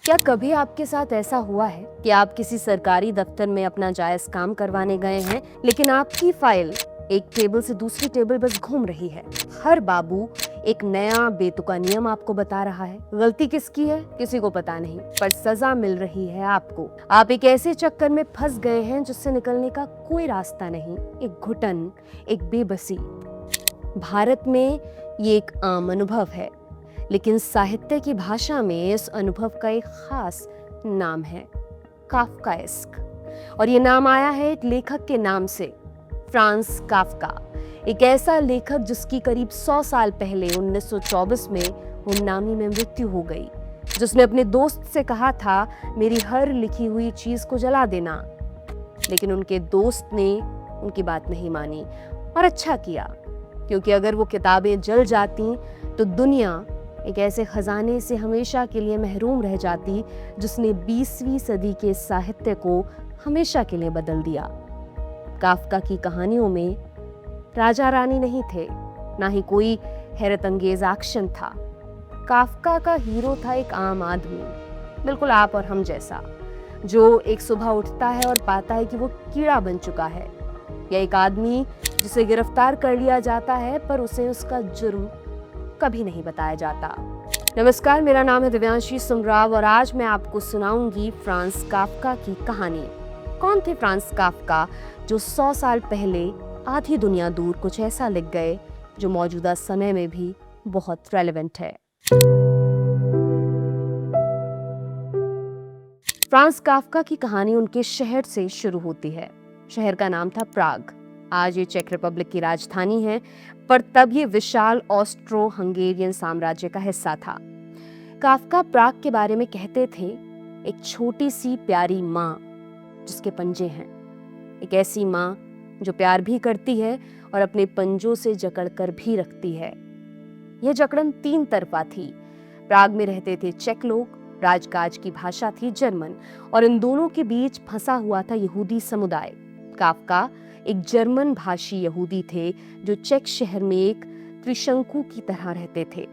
क्या कभी आपके साथ ऐसा हुआ है कि आप किसी सरकारी दफ्तर में अपना जायज काम करवाने गए हैं, लेकिन आपकी फाइल एक टेबल से दूसरी टेबल बस घूम रही है। हर बाबू एक नया बेतुका नियम आपको बता रहा है। गलती किसकी है किसी को पता नहीं, पर सजा मिल रही है आपको। आप एक ऐसे चक्कर में फंस गए हैं जिससे निकलने का कोई रास्ता नहीं। एक घुटन, एक बेबसी। भारत में ये एक आम अनुभव है, लेकिन साहित्य की भाषा में इस अनुभव का एक खास नाम है, काफ्काएस्क। और ये नाम आया है एक लेखक के नाम से, फ्रांस काफ्का। एक ऐसा लेखक जिसकी करीब 100 साल पहले 1924 में गुमनामी में मृत्यु हो गई, जिसने अपने दोस्त से कहा था मेरी हर लिखी हुई चीज को जला देना, लेकिन उनके दोस्त ने उनकी बात नहीं मानी। और अच्छा किया, क्योंकि अगर वो किताबें जल जाती तो दुनिया एक ऐसे खजाने से हमेशा के लिए महरूम रह जाती जिसने 20वीं सदी के साहित्य को हमेशा के लिए बदल दिया। काफ्का की कहानियों में राजा रानी नहीं थे, ना ही कोई हैरत अंगेज एक्शन था। काफ्का का हीरो था एक आम आदमी, बिल्कुल आप और हम जैसा, जो एक सुबह उठता है और पाता है कि वो कीड़ा बन चुका है, या एक आदमी जिसे गिरफ्तार कर लिया जाता है पर उसे उसका जुर्म कभी नहीं बताया जाता। नमस्कार, मेरा नाम है दिव्यांशी सुमराव और आज मैं आपको सुनाऊंगी फ्रांस काफ्का की कहानी। कौन थे फ्रांस काफ्का, जो 100 साल पहले आधी दुनिया दूर कुछ ऐसा लिख गए जो मौजूदा समय में भी बहुत रेलेवेंट है। फ्रांस काफ्का की कहानी उनके शहर से शुरू होती है। शहर का नाम था प्राग। आज ये चेक रिपब्लिक की राजधानी है, पर तब ये विशाल ऑस्ट्रो हंगेरियन साम्राज्य का हिस्सा था। काफ्का प्राग के बारे में कहते थे, एक छोटी सी प्यारी माँ जिसके पंजे हैं, एक ऐसी माँ जो प्यार भी करती है और अपने पंजों से जकड़ कर भी रखती है। यह जकड़न 3 तरफा थी। प्राग में रहते थे चेक लोग, राजकाज की भाषा थी जर्मन, और इन दोनों के बीच फंसा हुआ था यहूदी समुदाय। काफ्का एक जर्मन भाषी यहूदी थे जो चेक शहर में एक त्रिशंकु की तरह रहते थे।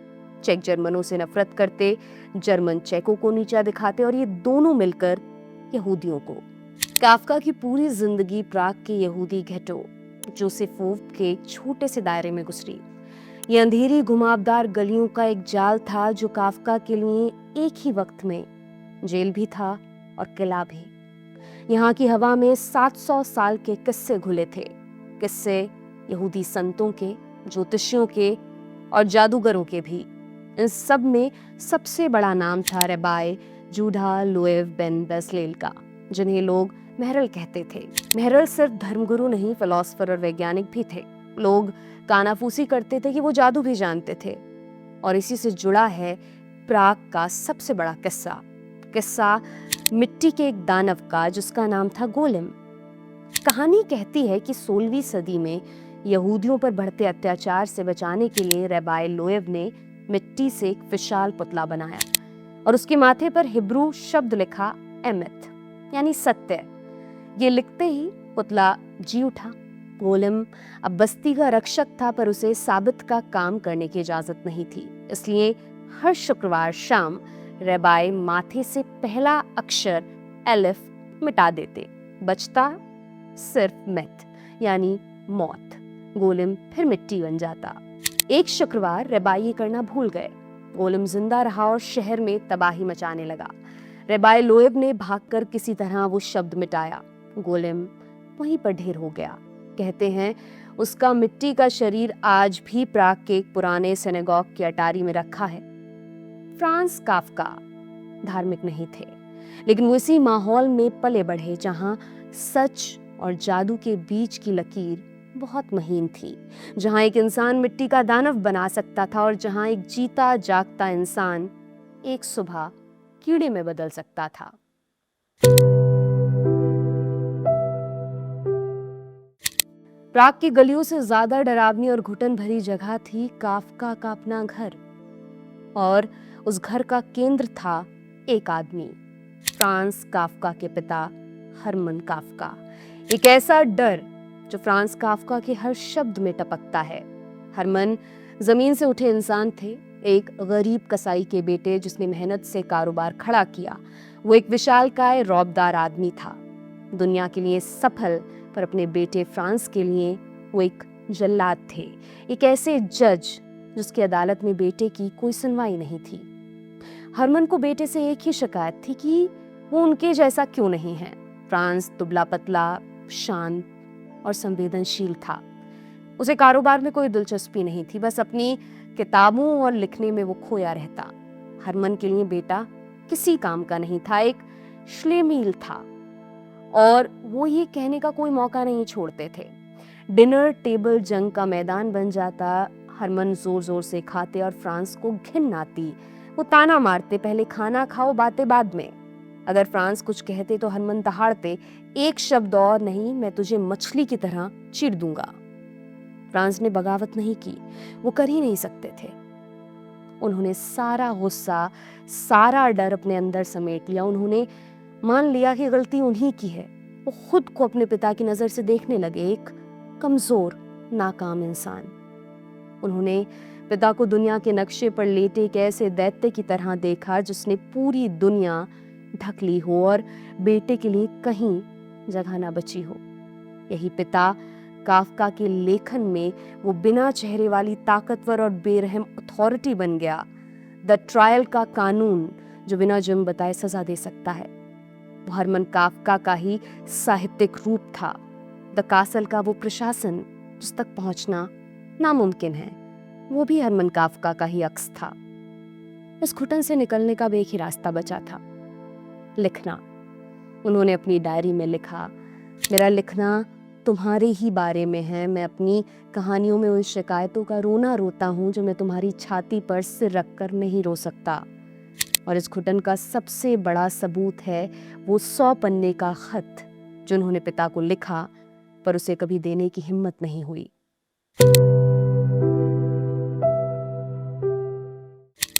चेक जर्मनों से नफरत करते, जर्मन चेकों को नीचा दिखाते, और ये दोनों मिलकर यहूदियों को। काफ्का की पूरी जिंदगी प्राग के यहूदी घेटो जोसेफोव के एक छोटे से दायरे में गुजरी। ये अंधेरी घुमावदार गलियों का एक जाल था जो काफ्का के लिए एक ही वक्त में जेल भी था और किला भी। यहाँ की हवा में 700 साल के किस्से घुले थे, किस्से यहूदी संतों के, ज्योतिषियों के और जादूगरों के भी। इन सब में सबसे बड़ा नाम था रबाई जूडा लोएव बेन बेसलेल का, जिन्हें लोग मेहरल कहते थे। मेहरल सिर्फ धर्मगुरु नहीं, फिलोसफर और वैज्ञानिक भी थे। लोग कानाफूसी करते थे कि वो जादू भी जानते थे। और इसी से जुड़ा है प्राग का सबसे बड़ा किस्सा मिट्टी के एक दानव का, जिसका नाम था गोलेम। कहानी कहती है कि 16वीं सदी में यहूदियों पर बढ़ते अत्याचार से बचाने के लिए रबाई लोएव ने मिट्टी से एक विशाल पुतला बनाया और उसके माथे पर हिब्रू शब्द लिखा एमेथ, यानी सत्य। ये लिखते ही पुतला जी उठा। गोलेम अब बस्ती का रक्षक था, पर उसे साबित का काम करने की इजाजत नहीं थी। इसलिए हर शुक्रवार शाम रबाई माथे से पहला अक्षर एलिफ मिटा देते, बचता सिर्फ मेथ, यानी मौत। गोलेम फिर मिट्टी बन जाता। एक शुक्रवार रबाई ये करना भूल गए। गोलेम जिंदा रहा और शहर में तबाही मचाने लगा। रबाई लोएव ने भागकर किसी तरह वो शब्द मिटाया। गोलेम वहीं पर ढेर हो गया। कहते हैं उसका मिट्टी का शरीर आज भी प्राग के एक पुराने सिनेगॉग की अटारी में रखा है। फ्रांस काफ्का धार्मिक नहीं थे, लेकिन वो इसी माहौल में पले बढ़े जहां सच और जादू के बीच की लकीर बहुत महीन थी, जहां एक इंसान मिट्टी का दानव बना सकता था और जहां एक जीता जागता इंसान एक सुबह कीड़े में बदल सकता था। प्राग की गलियों से ज्यादा डरावनी और घुटन भरी जगह थी काफ्का का अपना घर, और उस घर का केंद्र था एक आदमी, फ्रांस काफ्का के पिता हरमन काफ्का। एक ऐसा डर जो फ्रांस काफ्का के हर शब्द में टपकता है। हरमन जमीन से उठे इंसान थे, एक गरीब कसाई के बेटे जिसने मेहनत से कारोबार खड़ा किया, वो एक विशालकाय रौबदार आदमी था। दुनिया के लिए सफल, पर अपने बेटे फ्रांस के लिए वो एक जल्लाद थे, एक ऐसे जज जिसकी अदालत में बेटे की कोई सुनवाई नहीं थी। हरमन को बेटे से एक ही शिकायत थी कि वो उनके जैसा क्यों नहीं है। फ्रांस दुबला पतला, शांत और संवेदनशील था। उसे कारोबार में कोई दिलचस्पी नहीं थी, बस अपनी किताबों और लिखने में वो खोया रहता। हरमन के लिए बेटा किसी काम का नहीं था, एक श्लेमील था, और वो ये कहने का कोई मौका नहीं छोड़ते थे। डिनर टेबल जंग का मैदान बन जाता। हरमन जोर जोर से खाते और फ्रांस को घिन आती। वो ताना मारते, पहले खाना खाओ, बातें बाद में। अगर फ्रांस कुछ कहते तो हरमन दहाड़ते, एक शब्द और नहीं, मैं तुझे मछली की तरह चीर दूंगा। फ्रांस ने बगावत नहीं की, वो कर ही नहीं सकते थे। उन्होंने सारा गुस्सा, सारा डर अपने अंदर समेट लिया। उन्होंने मान लिया कि गलती उन्हीं की है। वो खुद को अपने पिता की नजर से देखने लगे, एक कमजोर, नाकाम इंसान। उन्होंने पिता को दुनिया के नक्शे पर लेटे एक ऐसे दैत्य की तरह देखा जिसने पूरी दुनिया ढक ली हो और बेटे के लिए कहीं जगह ना बची हो। यही पिता काफका के लेखन में वो बिना चेहरे वाली ताकतवर और बेरहम अथॉरिटी बन गया। द ट्रायल का कानून जो बिना जुर्म बताए सजा दे सकता है। वो हरमन काफका का ही साहित्यिक रूप था। द कासल का वो प्रशासन जिस तक पहुंचना नामुमकिन है, वो भी हरमन काफका का ही अक्स था। इस घुटन से निकलने का एक ही रास्ता बचा था, लिखना। उन्होंने अपनी डायरी में लिखा, मेरा लिखना तुम्हारे ही बारे में है। मैं अपनी कहानियों में उन शिकायतों का रोना रोता हूँ जो मैं तुम्हारी छाती पर सिर रखकर नहीं रो सकता। और इस घुटन का सबसे बड़ा सबूत है वो 100 पन्ने का खत जो उन्होंने पिता को लिखा, पर उसे कभी देने की हिम्मत नहीं हुई।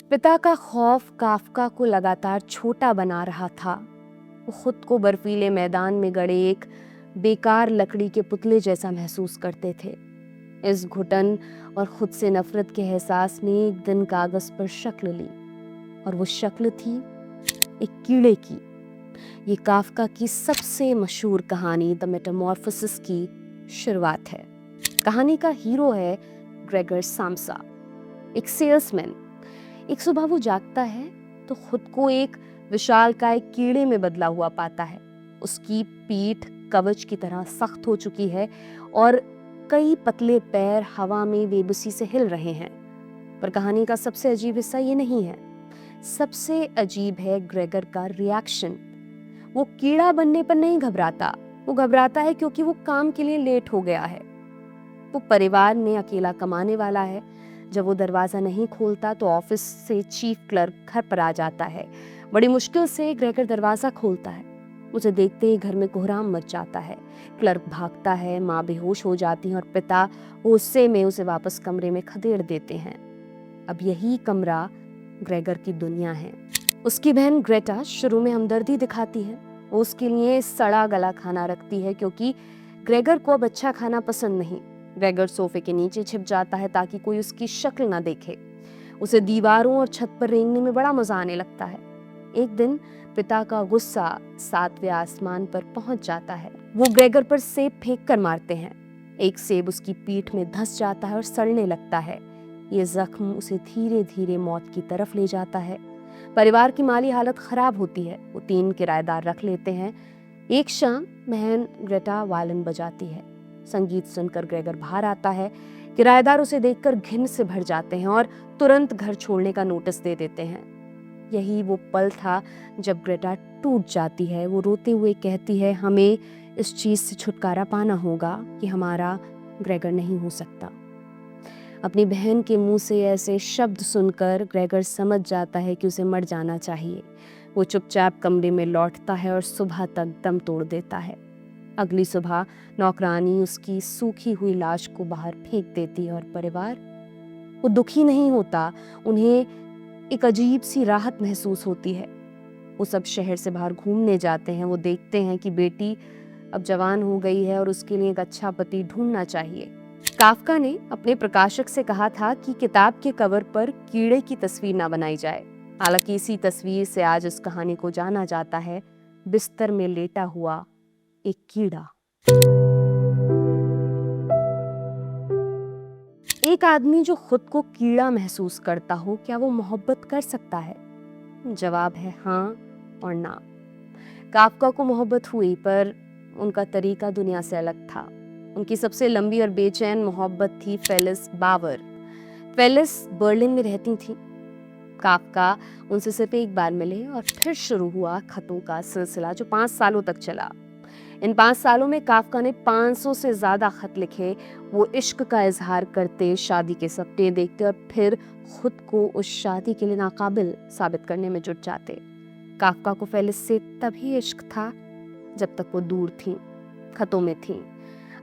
पिता का खौफ काफका को लगातार छोटा बना रहा था। वो खुद को बर्फीले मैदान में गड़े एक बेकार लकड़ी के पुतले जैसा महसूस करते थे। इस घुटन और खुद से नफरत के एहसास ने एक दिन कागज पर शक्ल ली, और वो शक्ल थी एक कीड़े की। ये काफका की सबसे मशहूर कहानी द मेटामॉर्फोसिस की शुरुआत है। कहानी का हीरो है ग्रेगर साम्सा, एक सेल्समैन। एक सुबह वो जागता है तो खुद को एक विशालकाय कीड़े में बदला हुआ पाता है। उसकी पीठ कवच की तरह सख्त हो चुकी है और कई पतले पैर हवा में बेबसी से हिल रहे हैं। पर कहानी का सबसे अजीब हिस्सा ये नहीं है। सबसे अजीब है ग्रेगर का रिएक्शन। वो कीड़ा बनने पर नहीं घबराता, वो घबराता है क्योंकि वो काम के लिए लेट हो गया है। वो परिवार में अकेला कमाने वाला है। जब वो दरवाजा नहीं खोलता तो ऑफिस से चीफ क्लर्क घर पर आ जाता है। बड़ी मुश्किल से ग्रेगर दरवाजा खोलता है। उसे देखते ही घर में कोहराम मच जाता है। क्लर्क भागता है, माँ बेहोश हो जाती है और पिता गुस्से में उसे वापस कमरे में खदेड़ देते हैं। अब यही कमरा ग्रेगर की दुनिया है। उसकी बहन ग्रेटा शुरू में हमदर्दी दिखाती है। वो उसके लिए सड़ा गला खाना रखती है क्योंकि ग्रेगर को अब अच्छा खाना पसंद नहीं। ग्रेगर सोफे के नीचे छिप जाता है ताकि कोई उसकी शक्ल ना देखे। उसे दीवारों और छत पर रेंगने में बड़ा मजा आने लगता है। एक दिन पिता का गुस्सा 7वें आसमान पर पहुंच जाता है। वो ग्रेगर पर सेब फेंक कर मारते हैं। एक सेब उसकी पीठ में धंस जाता है और सड़ने लगता है। ये जख्म उसे धीरे धीरे मौत की तरफ ले जाता है। परिवार की माली हालत खराब होती है। वो 3 किराएदार रख लेते हैं। एक शाम बहन ग्रेटा वायलिन बजाती है। संगीत सुनकर ग्रेगर बाहर आता है। किराएदार उसे देखकर घिन से भर जाते हैं और तुरंत घर छोड़ने का नोटिस दे देते हैं। यही वो पल था जब ग्रेटा टूट जाती है। वो रोते हुए कहती है, हमें इस चीज से छुटकारा पाना होगा कि हमारा ग्रेगर नहीं हो सकता। अपनी बहन के मुंह से ऐसे शब्द सुनकर ग्रेगर समझ जाता है कि उसे मर जाना चाहिए। वो चुपचाप कमरे में लौटता है और सुबह तक दम तोड़ देता है। अगली सुबह नौकरानी उसकी सूखी हुई लाश को बाहर फेंक देती है और परिवार वो दुखी नहीं होता। उन्हें एक अजीब सी राहत महसूस होती है। वो सब शहर से बाहर घूमने जाते हैं। वो देखते हैं कि बेटी अब जवान हो गई है और उसके लिए एक अच्छा पति ढूंढना चाहिए। काफका ने अपने प्रकाशक से कहा था कि किताब के कवर पर कीड़े की तस्वीर ना बनाई जाए। हालांकि इसी तस्वीर से आज इस कहानी को जाना जाता है, बिस्तर में लेटा हुआ एक कीड़ा। एक आदमी जो खुद को कीड़ा महसूस करता हो, क्या वो मोहब्बत कर सकता है? जवाब है हाँ और ना। काफका को मोहब्बत हुई, पर उनका तरीका दुनिया से अलग था। उनकी सबसे लंबी और बेचैन मोहब्बत थी फेलिस बावर। फेलिस बर्लिन में रहती थी। काफका उनसे सिर्फ एक बार मिले और फिर शुरू हुआ खतों का सिलसिला, जो 5 सालों तक चला। इन 5 सालों में काफका ने 500 से ज्यादा खत लिखे। वो इश्क का इजहार करते, शादी के सपने देखते और फिर खुद को उस शादी के लिए नाकाबिल साबित करने में जुट जाते। काफका को फेलिस से तभी इश्क था जब तक वो दूर थी, खतों में थी।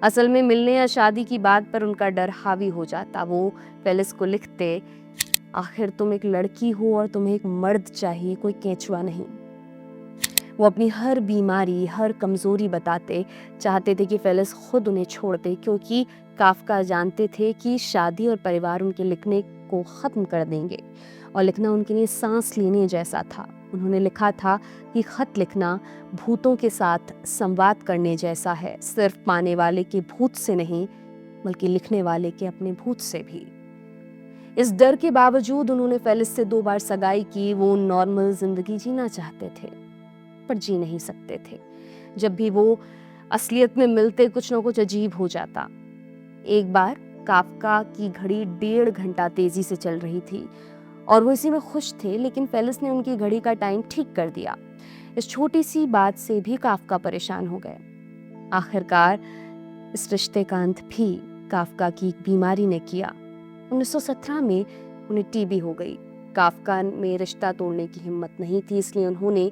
असल में मिलने या शादी की बात पर उनका डर हावी हो जाता। वो फेलिस को लिखते, आखिर तुम एक लड़की हो और तुम्हें एक मर्द चाहिए, कोई केंचुआ नहीं। वो अपनी हर बीमारी, हर कमजोरी बताते, चाहते थे कि फेलिस खुद उन्हें छोड़ दे, क्योंकि काफका जानते थे कि शादी और परिवार उनके लिखने को खत्म कर देंगे और लिखना उनके लिए सांस लेने जैसा था। उन्होंने लिखा था कि खत लिखना भूतों के साथ संवाद करने जैसा है, सिर्फ पाने वाले के भूत से नहीं, बल्कि लिखने वाले के अपने भूत से भी। इस डर के बावजूद उन्होंने फेलिस से 2 बार सगाई की। वो नॉर्मल जिंदगी जीना चाहते थे, पर जी नहीं सकते थे। जब भी वो असलियत में मिलते, कुछ ना कुछ अजीब हो जाता। एक बार काफका की घड़ी 1.5 घंटा तेजी से चल रही थी और वो इसी में खुश थे, लेकिन फेलिस ने उनकी घड़ी का टाइम ठीक कर दिया। इस छोटी सी बात से भी काफका परेशान हो गए। आखिरकार इस रिश्ते का अंत भी काफका की एक बीमारी ने किया। 1917 में उन्हें टीबी हो गई। काफका में रिश्ता तोड़ने की हिम्मत नहीं थी, इसलिए उन्होंने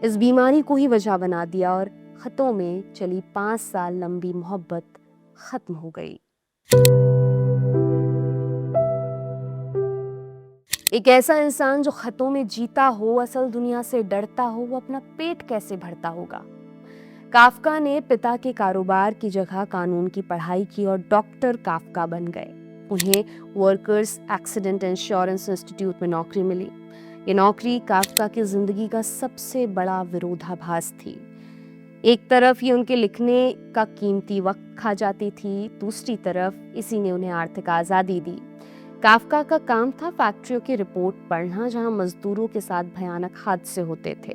इस बीमारी को ही वजह बना दिया और खतों में चली 5 साल लंबी मोहब्बत खत्म हो गई। एक ऐसा इंसान जो खतों में जीता हो, असल दुनिया से डरता हो, वो अपना पेट कैसे भरता होगा? काफका ने पिता के कारोबार की जगह कानून की पढ़ाई की और डॉक्टर काफका बन गए। उन्हें वर्कर्स एक्सीडेंट इंश्योरेंस इंस्टीट्यूट में नौकरी मिली। ये नौकरी काफका की जिंदगी का सबसे बड़ा विरोधाभास थी। एक तरफ ये उनके लिखने का कीमती वक्त खा जाती थी, दूसरी तरफ इसी ने उन्हें आर्थिक आजादी दी। काफका का काम था फैक्ट्रियों की रिपोर्ट पढ़ना, जहां मजदूरों के साथ भयानक हादसे होते थे।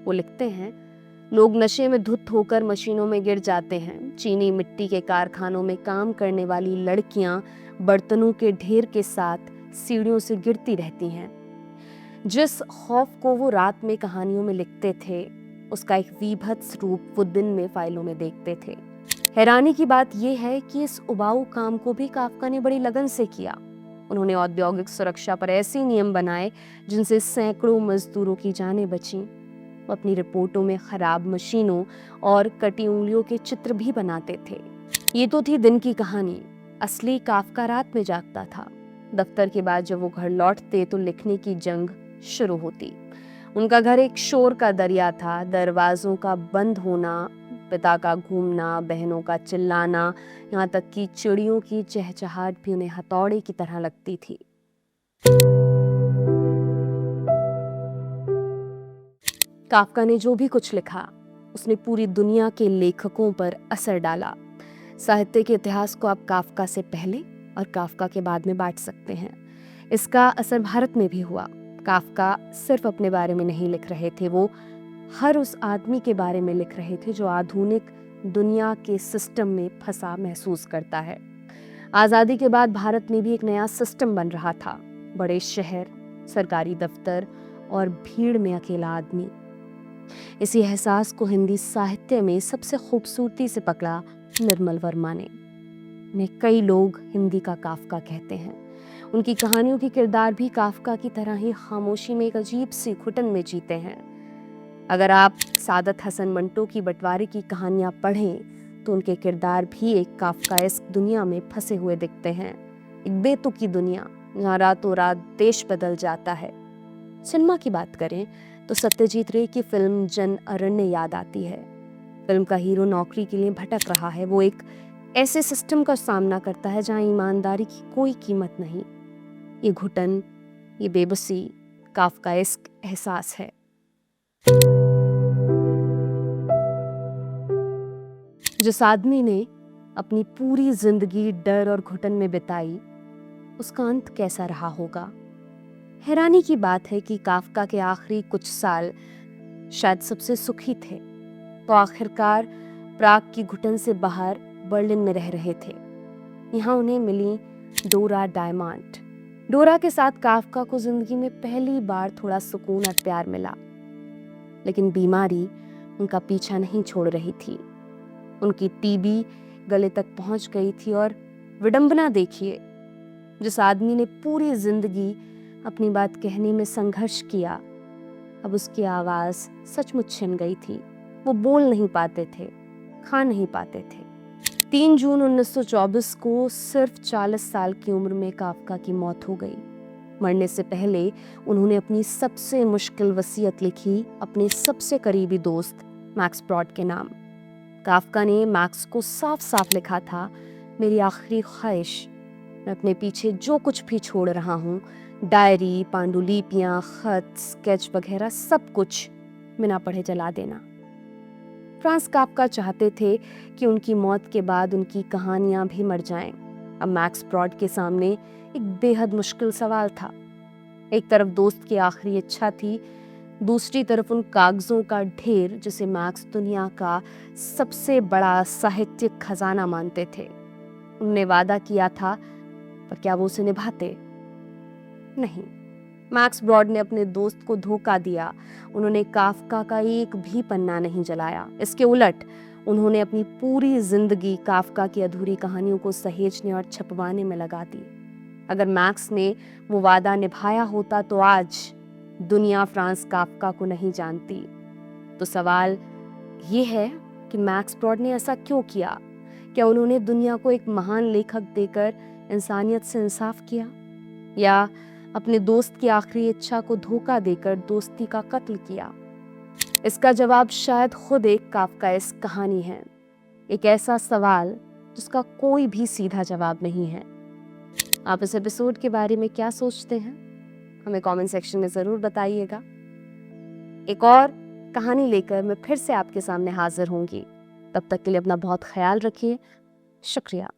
वो लिखते हैं, लोग नशे में धुत होकर मशीनों में गिर जाते हैं। चीनी मिट्टी के कारखानों में काम करने वाली लड़कियां बर्तनों के ढेर के साथ सीढ़ियों से गिरती रहती हैं। जिस खौफ को वो रात में कहानियों में लिखते थे, उसका एक विभत्स रूप वो दिन में फाइलों में देखते थे। हैरानी की बात यह है कि इस उबाऊ काम को भी काफका ने बड़ी लगन से किया। उन्होंने औद्योगिक सुरक्षा पर ऐसे नियम बनाए जिनसे सैकड़ों मजदूरों की जानें बचीं। वो अपनी रिपोर्टों में खराब मशीनों और कटी उंगलियों के चित्र भी बनाते थे। ये तो थी दिन की कहानी। असली काफका रात में जागता था। दफ्तर के बाद जब वो घर लौटते तो लिखने की जंग शुरू होती। उनका घर एक शोर का दरिया था। दरवाजों का बंद होना, पिता का घूमना, बहनों का चिल्लाना, यहाँ तक कि चिड़ियों की चहचहाट भी उन्हें हथौड़े की तरह लगती थी। काफका ने जो भी कुछ लिखा, उसने पूरी दुनिया के लेखकों पर असर डाला। साहित्य के इतिहास को आप काफका से पहले और काफका के बाद में बांट सकते हैं। इसका असर भारत में भी हुआ। काफका सिर्फ अपने बारे में नहीं लिख रहे थे, वो हर उस आदमी के बारे में लिख रहे थे जो आधुनिक दुनिया के सिस्टम में फंसा महसूस करता है। आज़ादी के बाद भारत में भी एक नया सिस्टम बन रहा था। बड़े शहर, सरकारी दफ्तर और भीड़ में अकेला आदमी। इसी एहसास को हिंदी साहित्य में सबसे खूबसूरती से पकड़ा निर्मल वर्मा ने। उन्हें कई लोग हिंदी का काफका कहते हैं। उनकी कहानियों के किरदार भी काफका की तरह ही खामोशी में एक अजीब सी घुटन में जीते हैं। अगर आप सादत हसन मंटो की बंटवारे की कहानियां पढ़ें तो उनके किरदार भी एक काफकाएस्क दुनिया में फंसे हुए दिखते हैं। एक बेतुकी दुनिया जहाँ रातों रात देश बदल जाता है। सिनेमा की बात करें तो सत्यजीत रे की फिल्म जन अरण्य याद आती है। फिल्म का हीरो नौकरी के लिए भटक रहा है। वो एक ऐसे सिस्टम का सामना करता है जहां ईमानदारी की कोई कीमत नहीं। ये घुटन, ये बेबसी काफ्काएस्क एहसास है। जिस आदमी ने अपनी पूरी जिंदगी डर और घुटन में बिताई, उसका अंत कैसा रहा होगा। हैरानी की बात है कि काफका के आखिरी कुछ साल शायद सबसे सुखी थे। वो आखिरकार प्राग की घुटन से बाहर बर्लिन में रह रहे थे। यहाँ उन्हें मिली डोरा डायमंड। डोरा के साथ काफका को जिंदगी में पहली बार थोड़ा सुकून और प्यार मिला, लेकिन बीमारी उनका पीछा नहीं छोड़ रही थी। उनकी टीबी गले तक पहुंच गई थी और विडंबना देखिए, जिस आदमी ने पूरी जिंदगी अपनी बात कहने में संघर्ष किया, अब उसकी आवाज सचमुच छिन गई थी। वो बोल नहीं पाते थे, खा नहीं पाते थे। 3 जून 1924 को सिर्फ 40 साल की उम्र में काफका की मौत हो गई। मरने से पहले उन्होंने अपनी सबसे मुश्किल वसीयत लिखी अपने सबसे करीबी दोस्त मैक्स ब्रॉड के नाम। काफका ने मैक्स को साफ साफ लिखा था, मेरी आखिरी ख्वाहिश, मैं अपने पीछे जो कुछ भी छोड़ रहा हूँ, डायरी, पांडुलिपियाँ, खत, स्केच वगैरह सब कुछ बिना पढ़े जला देना। फ्रांस काफका चाहते थे कि उनकी मौत के बाद उनकी कहानियां भी मर जाएं। अब मैक्स ब्रॉड के सामने एक बेहद मुश्किल सवाल था। एक तरफ दोस्त की आखिरी इच्छा थी, दूसरी तरफ उन कागजों का ढेर जिसे मैक्स दुनिया का सबसे बड़ा साहित्यिक खजाना मानते थे। उनने वादा किया था, पर क्या वो उसे निभाते? नहीं। मैक्स ब्रॉड ने अपने दोस्त को धोखा दिया। उन्होंने काफका का एक भी पन्ना नहीं जलाया। इसके उलट उन्होंने अपनी पूरी जिंदगी काफका की अधूरी कहानियों को सहेजने और छपवाने में लगा दी। अगर मैक्स ने वो वादा निभाया होता तो आज दुनिया फ्रांस काफका को नहीं जानती। तो सवाल ये है कि मैक्स ब्रॉड ने ऐसा क्यों किया? क्या उन्होंने दुनिया को एक महान लेखक देकर इंसानियत से इंसाफ किया, या अपने दोस्त की आखिरी इच्छा को धोखा देकर दोस्ती का कत्ल किया? इसका जवाब शायद खुद एक काफकाएस्क कहानी है, एक ऐसा सवाल जिसका कोई भी सीधा जवाब नहीं है। आप इस एपिसोड के बारे में क्या सोचते हैं? हमें कमेंट सेक्शन में जरूर बताइएगा। एक और कहानी लेकर मैं फिर से आपके सामने हाजिर होंगी। तब तक के लिए अपना बहुत ख्याल रखिए। शुक्रिया।